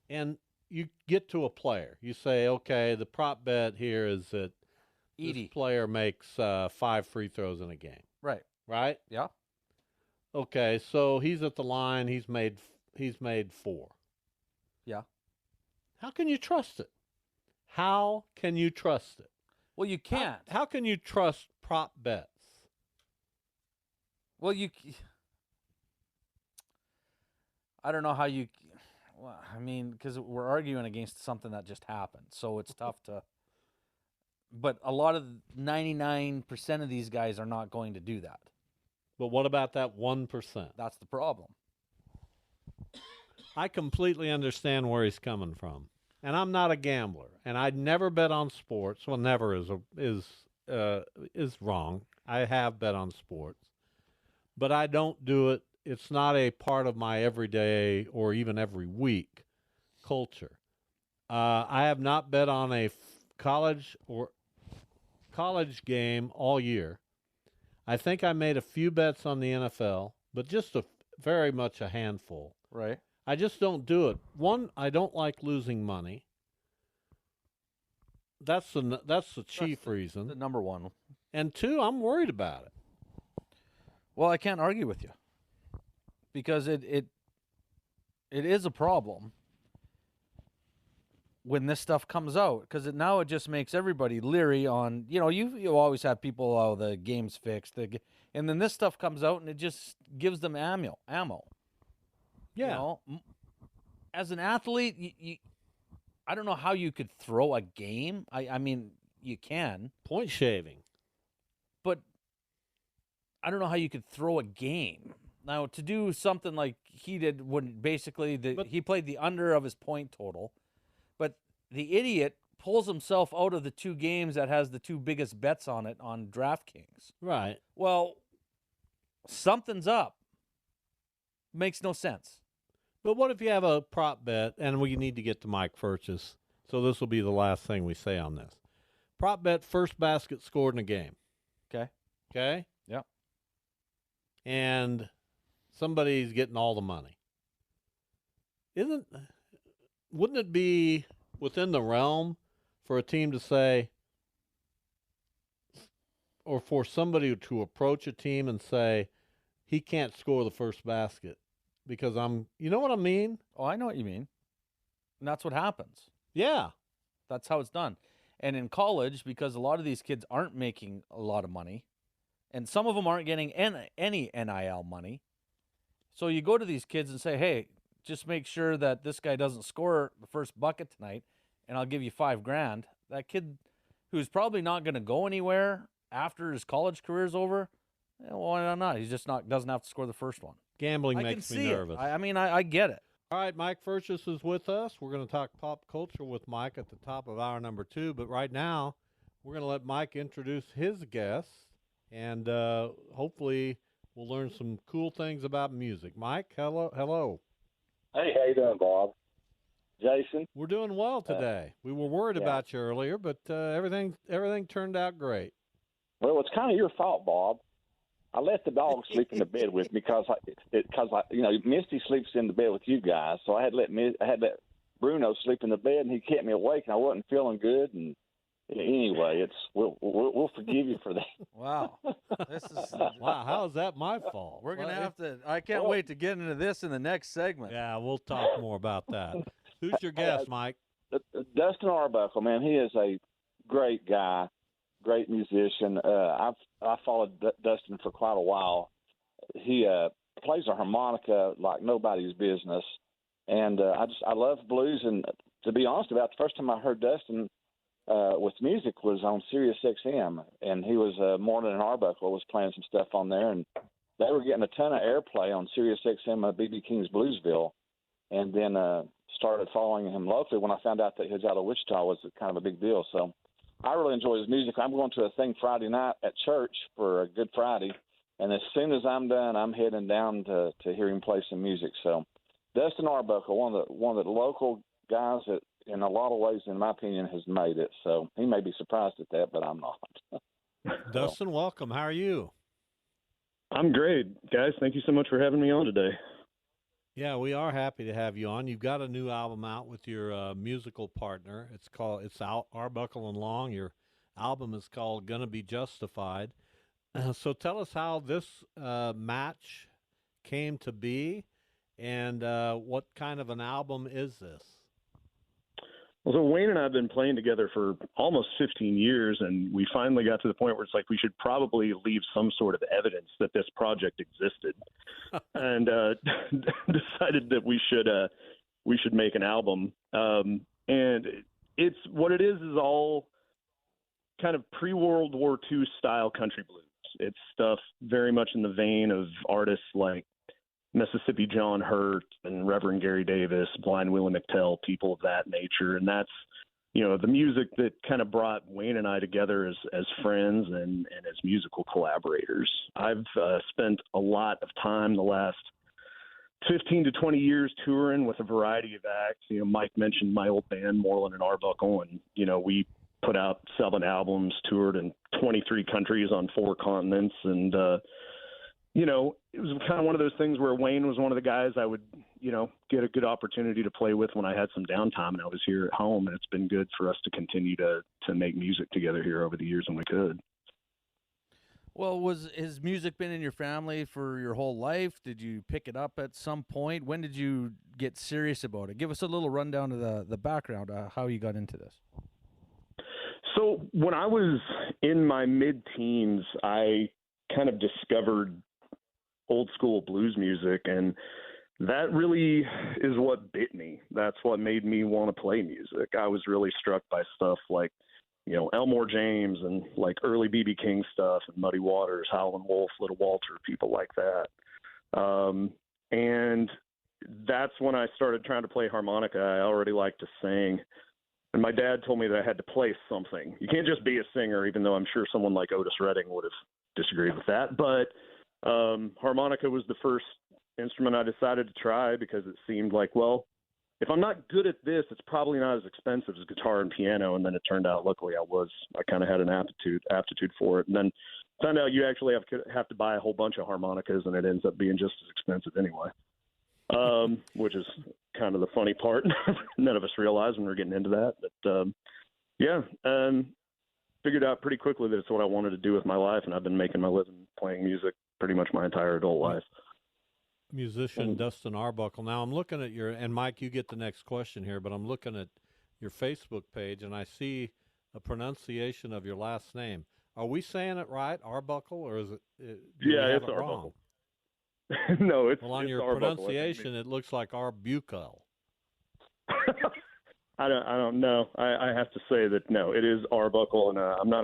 and you get to a player. You say, okay, the prop bet here is that this player makes 5 free throws in a game. Right. Right? Yeah. Okay, so he's at the line. He's made 4. Yeah. How can you trust it? How can you trust it? Well, you can't. How can you trust prop bets? Well, I don't know how you. Well, I mean, because we're arguing against something that just happened, so it's tough to. But a lot of 99% of these guys are not going to do that. But what about that 1%? That's the problem. I completely understand where he's coming from, and I'm not a gambler, and I'd never bet on sports. Well, never is wrong. I have bet on sports, but I don't do it. It's not a part of my everyday or even every week culture. I have not bet on a college game all year. I think I made a few bets on the NFL, but just very much a handful. Right. I just don't do it. One, I don't like losing money. That's the chief reason. The number one. And 2, I'm worried about it. Well, I can't argue with you, because it is a problem when this stuff comes out, because now it just makes everybody leery on, you always have people, the game's fixed, and then this stuff comes out and it just gives them ammo. Yeah. As an athlete, I don't know how you could throw a game. I mean, you can. Point shaving. But I don't know how you could throw a game. Now, to do something like he did when basically he played the under of his point total, but the idiot pulls himself out of the 2 games that has the 2 biggest bets on it on DraftKings. Right. Well, something's up. Makes no sense. But what if you have a prop bet, and we need to get to Mike Furches, so this will be the last thing we say on this. Prop bet, first basket scored in a game. Okay. Okay? Yep. And somebody's getting all the money. Wouldn't it be within the realm for a team to say, or for somebody to approach a team and say, he can't score the first basket because you know what I mean? Oh, I know what you mean. And that's what happens. Yeah. That's how it's done. And in college, because a lot of these kids aren't making a lot of money, and some of them aren't getting any NIL money, so you go to these kids and say, hey, just make sure that this guy doesn't score the first bucket tonight, and I'll give you $5,000. That kid who's probably not going to go anywhere after his college career is over, why not? He's just doesn't have to score the first one. Gambling makes me nervous. I get it. All right, Mike Furches is with us. We're going to talk pop culture with Mike at the top of hour number 2. But right now, we're going to let Mike introduce his guests, and hopefully we'll learn some cool things about music. Mike, hello. Hey, how you doing, Bob? Jason? We're doing well today. We were worried about you earlier, but everything turned out great. Well, it's kind of your fault, Bob. I let the dog sleep in the bed with me because Misty sleeps in the bed with you guys, so I had let Bruno sleep in the bed, and he kept me awake, and I wasn't feeling good. And anyway, we'll forgive you for that. Wow, this is wow. How is that my fault? We're gonna have to. I can't wait to get into this in the next segment. Yeah, we'll talk more about that. Who's your guest, Mike? Dustin Arbuckle, man. He is a great guy. Great musician. I followed Dustin for quite a while. He plays a harmonica like nobody's business, and I love blues. And to be honest about it, the first time I heard Dustin with music was on Sirius XM, and he was Morning and Arbuckle was playing some stuff on there, and they were getting a ton of airplay on Sirius XM B.B. King's Bluesville, and then started following him locally when I found out that he was out of Wichita was kind of a big deal. So I really enjoy his music. I'm going to a thing Friday night at church for a Good Friday, and as soon as I'm done, I'm heading down to hear him play some music. So Dustin Arbuckle, one of the local guys that, in a lot of ways, in my opinion, has made it. So he may be surprised at that, but I'm not. Dustin, welcome. How are you? I'm great, guys. Thank you so much for having me on today. Yeah, we are happy to have you on. You've got a new album out with your musical partner. It's out, Arbuckle and Long. Your album is called Gonna Be Justified. So tell us how this match came to be, and what kind of an album is this? Well, so Wayne and I have been playing together for almost 15 years, and we finally got to the point where it's like we should probably leave some sort of evidence that this project existed, and decided that we should make an album. And it's what it is all kind of pre-World War II style country blues. It's stuff very much in the vein of artists like Mississippi John Hurt and Reverend Gary Davis, Blind Willie McTell, people of that nature. And that's, the music that kind of brought Wayne and I together as friends and as musical collaborators. I've spent a lot of time the last 15 to 20 years touring with a variety of acts. Mike mentioned my old band, Moreland and Arbuckle, and, we put out 7 albums, toured in 23 countries on 4 continents. And, it was kind of one of those things where Wayne was one of the guys I would, get a good opportunity to play with when I had some downtime and I was here at home. And it's been good for us to continue to make music together here over the years when we could. Well, has music been in your family for your whole life? Did you pick it up at some point? When did you get serious about it? Give us a little rundown of the background, how you got into this. So when I was in my mid-teens, I kind of discovered old school blues music, and that really is what bit me. That's what made me want to play music. I was really struck by stuff like, Elmore James and like early B.B. King stuff and Muddy Waters, Howlin' Wolf, Little Walter, people like that. And that's when I started trying to play harmonica. I already liked to sing. And my dad told me that I had to play something. You can't just be a singer, even though I'm sure someone like Otis Redding would have disagreed with that. But harmonica was the first instrument I decided to try because it seemed like, well, if I'm not good at this, it's probably not as expensive as guitar and piano. And then it turned out, luckily, I kind of had an aptitude for it. And then Found out you actually have to buy a whole bunch of harmonicas, and it ends up being just as expensive anyway. Which is kind of the funny part. None of us realize when we're getting into that. But figured out pretty quickly that it's what I wanted to do with my life, and I've been making my living playing music pretty much my entire adult life. Musician Dustin Arbuckle. Now I'm looking at and Mike, you get the next question here, but I'm looking at your Facebook page, and I see a pronunciation of your last name. Are we saying it right, Arbuckle, or is it? It's Arbuckle. No, it's on your Arbuckle. pronunciation. It looks like Arbuckle. I don't know. I have to say that no, it is Arbuckle, and I'm not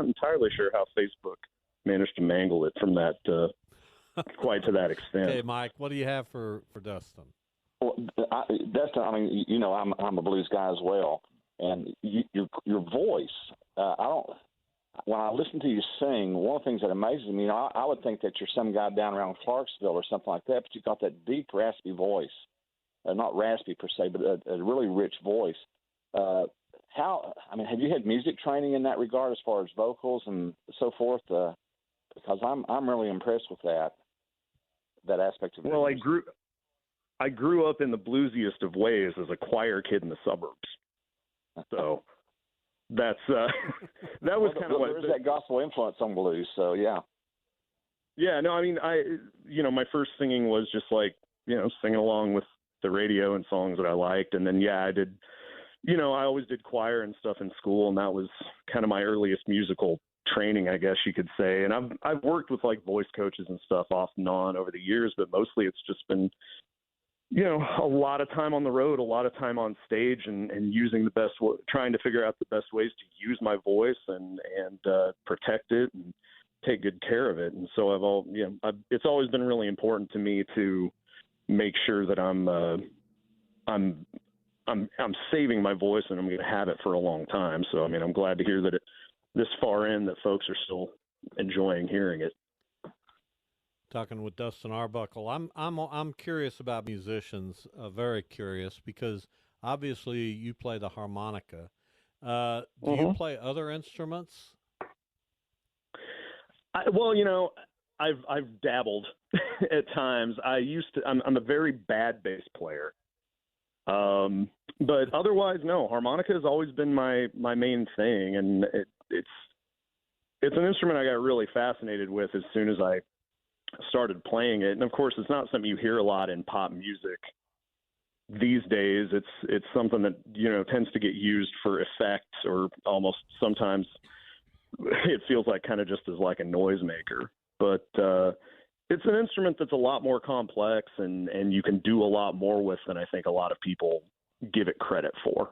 entirely sure how Facebook managed to mangle it from that quite to that extent. Okay, Mike, what do you have for Dustin? Well, Dustin, I mean, you know, I'm a blues guy as well, and your voice. When I listen to you sing, one of the things that amazes me, you know, I would think that you're some guy down around Clarksville or something like that, but you got that deep, raspy voice. Not raspy per se, but a really rich voice. Have you had music training in that regard as far as vocals and so forth? Because I'm really impressed with that aspect of it. Well, I grew up in the bluesiest of ways as a choir kid in the suburbs. So that's that was kind of what. There's that gospel influence on blues, so yeah. Yeah, no, I mean, my first singing was just like, singing along with the radio and songs that I liked. And then, I did, I always did choir and stuff in school, and that was kind of my earliest musical training, I guess you could say. And I've worked with like voice coaches and stuff off and on over the years, but mostly it's just been, a lot of time on the road, a lot of time on stage, and using trying to figure out the best ways to use my voice and protect it and take good care of it. And so it's always been really important to me to make sure that I'm saving my voice, and I'm going to have it for a long time. So, I mean, I'm glad to hear that this far in that folks are still enjoying hearing it. Talking with Dustin Arbuckle. I'm curious about musicians, very curious, because obviously you play the harmonica. Do you play other instruments? I've dabbled at times. I'm a very bad bass player. But otherwise, no, harmonica has always been my main thing. And it's an instrument I got really fascinated with as soon as I started playing it. And of course, it's not something you hear a lot in pop music these days. It's something that, tends to get used for effect, or almost sometimes it feels like kind of just as like a noisemaker. But it's an instrument that's a lot more complex, and you can do a lot more with than I think a lot of people give it credit for.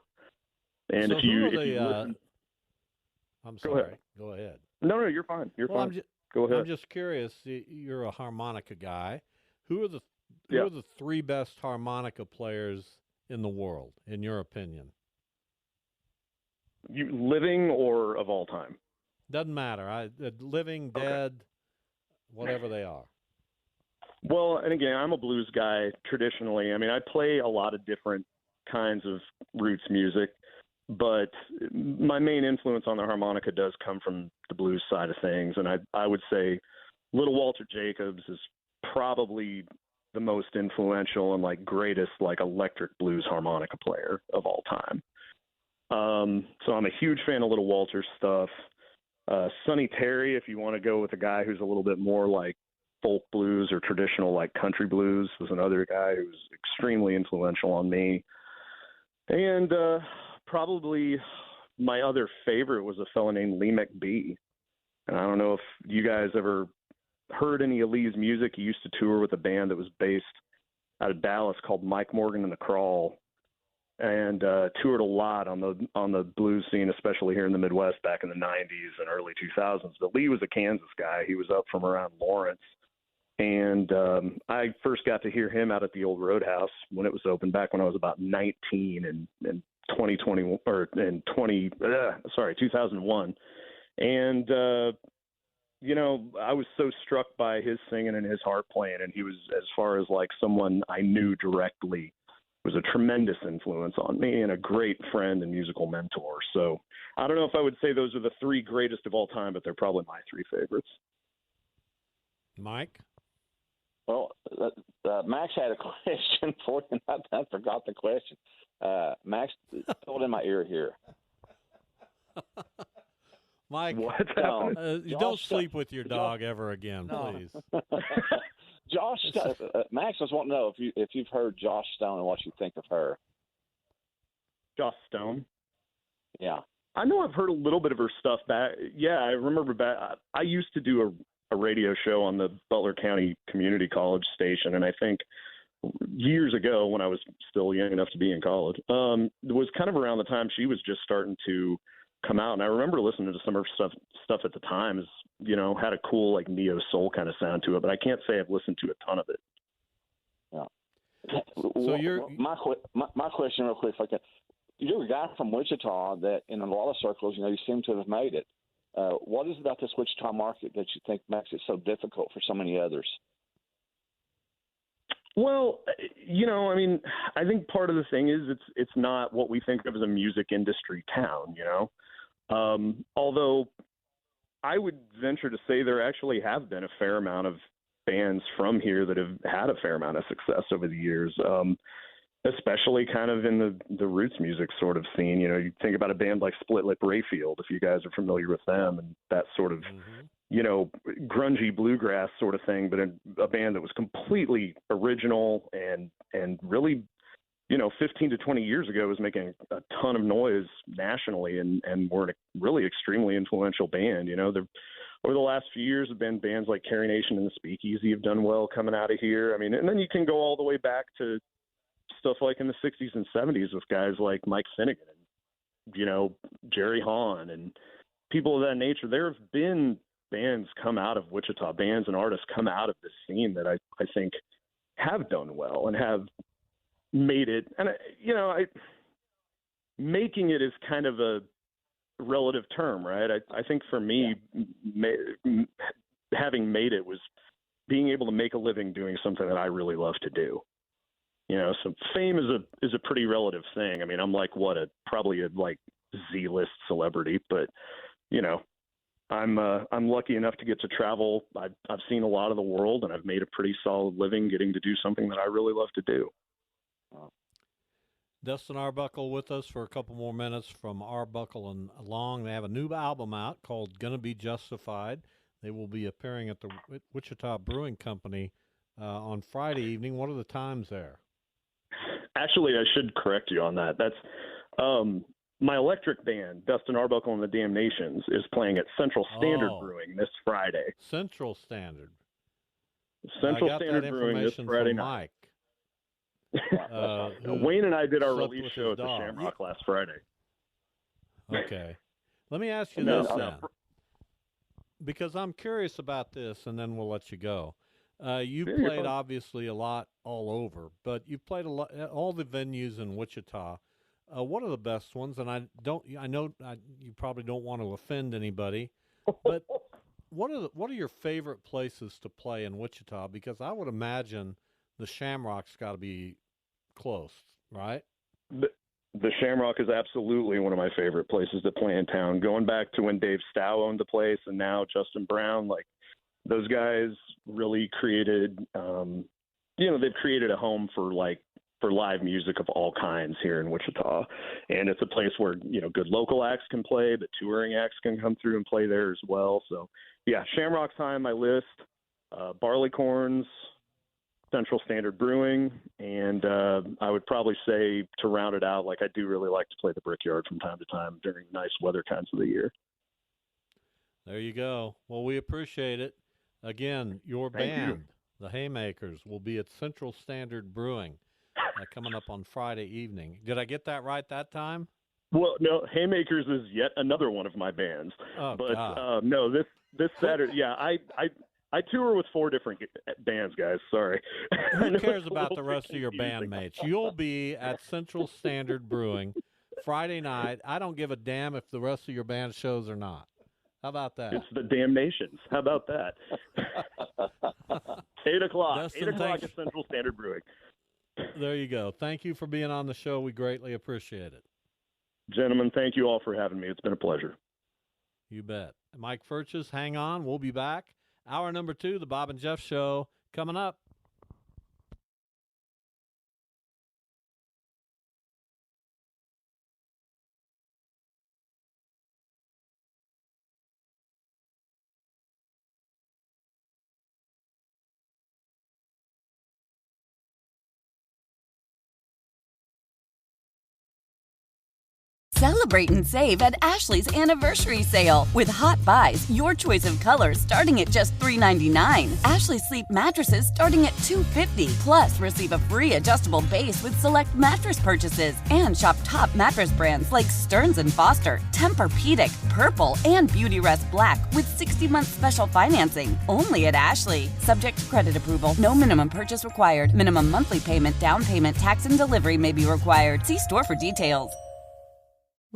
And so if you listen, I'm sorry. Go ahead. No, you're fine. You're fine. Go ahead. I'm just curious. You're a harmonica guy. Who are the three best harmonica players in the world, in your opinion? You living or of all time? Doesn't matter. Living, dead, whatever they are. Well, and again, I'm a blues guy traditionally. I mean, I play a lot of different kinds of roots music, but my main influence on the harmonica does come from the blues side of things. And I would say Little Walter Jacobs is probably the most influential and like greatest like electric blues harmonica player of all time. So I'm a huge fan of Little Walter's stuff. Sonny Terry, if you want to go with a guy who's a little bit more like folk blues or traditional like country blues, was another guy who was extremely influential on me. And probably my other favorite was a fellow named Lee McBee. And I don't know if you guys ever heard any of Lee's music. He used to tour with a band that was based out of Dallas called Mike Morgan and the Crawl, and toured a lot on the blues scene, especially here in the Midwest back in the 90s and early 2000s. But Lee was a Kansas guy. He was up from around Lawrence. And I first got to hear him out at the old Roadhouse when it was open back when I was about 19 in 2001. And, I was so struck by his singing and his harp playing. And he was, as far as like someone I knew directly, was a tremendous influence on me and a great friend and musical mentor. So I don't know if I would say those are the three greatest of all time, but they're probably my three favorites. Mike? Well, Max had a question for you. I forgot the question. Max, hold in my ear here. Mike, What's you don't sleep with your dog ever again, please. Josh, Max was wanting to know if you've heard Josh Stone and what you think of her. Josh Stone? Yeah. I know I've heard a little bit of her stuff back. Yeah, I remember back. I used to do a radio show on the Butler County Community College station, and I think years ago when I was still young enough to be in college, it was kind of around the time she was just starting to come out. And I remember listening to some of her stuff at the time. Is, you know, had a cool like neo soul kind of sound to it, but I can't say I've listened to a ton of it. Yeah. So you're my question real quick, if I can. You're a guy from Wichita that in a lot of circles, you seem to have made it. What is it about this Wichita market that you think makes it so difficult for so many others? Well, I mean, I think part of the thing is it's not what we think of as a music industry town, although I would venture to say there actually have been a fair amount of bands from here that have had a fair amount of success over the years, especially kind of in the roots music sort of scene. You think about a band like Split Lip Rayfield, if you guys are familiar with them, and that sort of, grungy bluegrass sort of thing, but a band that was completely original and really, 15 to 20 years ago was making a ton of noise nationally and were a really extremely influential band. Over the last few years have been bands like Carrie Nation and the Speakeasy have done well coming out of here. I mean, and then you can go all the way back to stuff like in the 60s and 70s with guys like Mike Finnegan and, Jerry Hahn and people of that nature. There have been bands come out of Wichita, bands and artists come out of this scene that I think have done well and have made it. And, making it is kind of a relative term, right? I think for me, having made it was being able to make a living doing something that I really love to do. So fame is a pretty relative thing. I mean, I'm like probably a Z-list celebrity, but I'm lucky enough to get to travel. I've seen a lot of the world, and I've made a pretty solid living getting to do something that I really love to do. Dustin Arbuckle with us for a couple more minutes from Arbuckle and Along. They have a new album out called Gonna Be Justified. They will be appearing at the Wichita Brewing Company on Friday evening. What are the times there? Actually, I should correct you on that. That's my electric band, Dustin Arbuckle and the Damnations, is playing at Central Standard Brewing this Friday. Central Standard. Central Standard Brewing this Friday night. Mike. Wayne and I did our release show at the Shamrock last Friday. Okay. Let me ask you this then, because I'm curious about this, and then we'll let you go. You played obviously a lot all over, but you've played a lot, all the venues in Wichita. What are the best ones? And I know you probably don't want to offend anybody, but what are your favorite places to play in Wichita? Because I would imagine the Shamrock's got to be close, right? The Shamrock is absolutely one of my favorite places to play in town. Going back to when Dave Stow owned the place and now Justin Brown, those guys really created, they've created a home for live music of all kinds here in Wichita. And it's a place where, good local acts can play, but touring acts can come through and play there as well. So, yeah, Shamrock's high on my list. Barleycorns, Central Standard Brewing, and I would probably say, to round it out, I do really like to play the Brickyard from time to time during nice weather times of the year. There you go. Well, we appreciate it. Again, your band, the Haymakers, will be at Central Standard Brewing coming up on Friday evening. Did I get that right that time? Well, no, Haymakers is yet another one of my bands. Oh, but God. No, this Saturday, yeah, I tour with 4 different bands, guys. Sorry. Who cares about the rest of your bandmates? You'll be at Central Standard Brewing Friday night. I don't give a damn if the rest of your band shows or not. How about that? It's the Damnations. How about that? 8 o'clock. Dustin, 8 o'clock at Central Standard Brewing. There you go. Thank you for being on the show. We greatly appreciate it. Gentlemen, thank you all for having me. It's been a pleasure. You bet. Mike Furches, hang on. We'll be back. Hour number 2, the Bob and Jeff Show, coming up. Celebrate and save at Ashley's Anniversary Sale. With Hot Buys, your choice of colors starting at just $3.99. Ashley Sleep mattresses starting at $2.50. Plus, receive a free adjustable base with select mattress purchases. And shop top mattress brands like Stearns & Foster, Tempur-Pedic, Purple, and Beautyrest Black with 60-month special financing. Only at Ashley. Subject to credit approval. No minimum purchase required. Minimum monthly payment, down payment, tax, and delivery may be required. See store for details.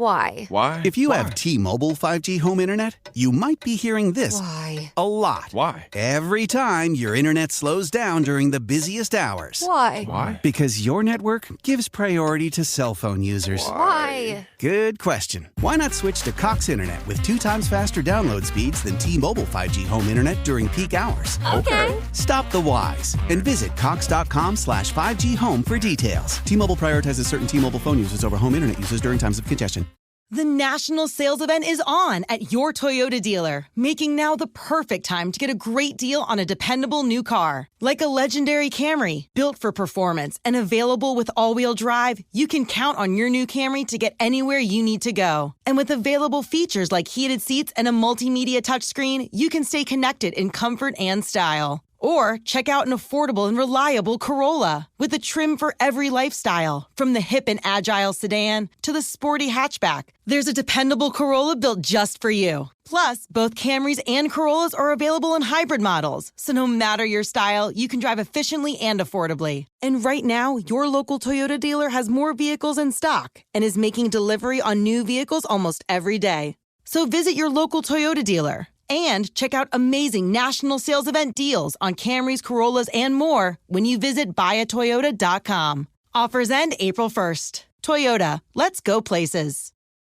Why? If you have T-Mobile 5G home internet, you might be hearing this Why? a lot. Every time your internet slows down during the busiest hours. Why? Because your network gives priority to cell phone users. Why? Good question. Why not switch to Cox Internet with 2 times faster download speeds than T-Mobile 5G home internet during peak hours? Okay. Stop the whys and visit cox.com/5G home for details. T-Mobile prioritizes certain T-Mobile phone users over home internet users during times of congestion. The national sales event is on at your Toyota dealer, making now the perfect time to get a great deal on a dependable new car. Like a legendary Camry, built for performance and available with all-wheel drive, you can count on your new Camry to get anywhere you need to go. And with available features like heated seats and a multimedia touchscreen, you can stay connected in comfort and style. Or check out an affordable and reliable Corolla with a trim for every lifestyle. From the hip and agile sedan to the sporty hatchback, there's a dependable Corolla built just for you. Plus, both Camrys and Corollas are available in hybrid models. So no matter your style, you can drive efficiently and affordably. And right now, your local Toyota dealer has more vehicles in stock and is making delivery on new vehicles almost every day. So visit your local Toyota dealer. And check out amazing national sales event deals on Camrys, Corollas, and more when you visit buyatoyota.com. Offers end April 1st. Toyota, let's go places.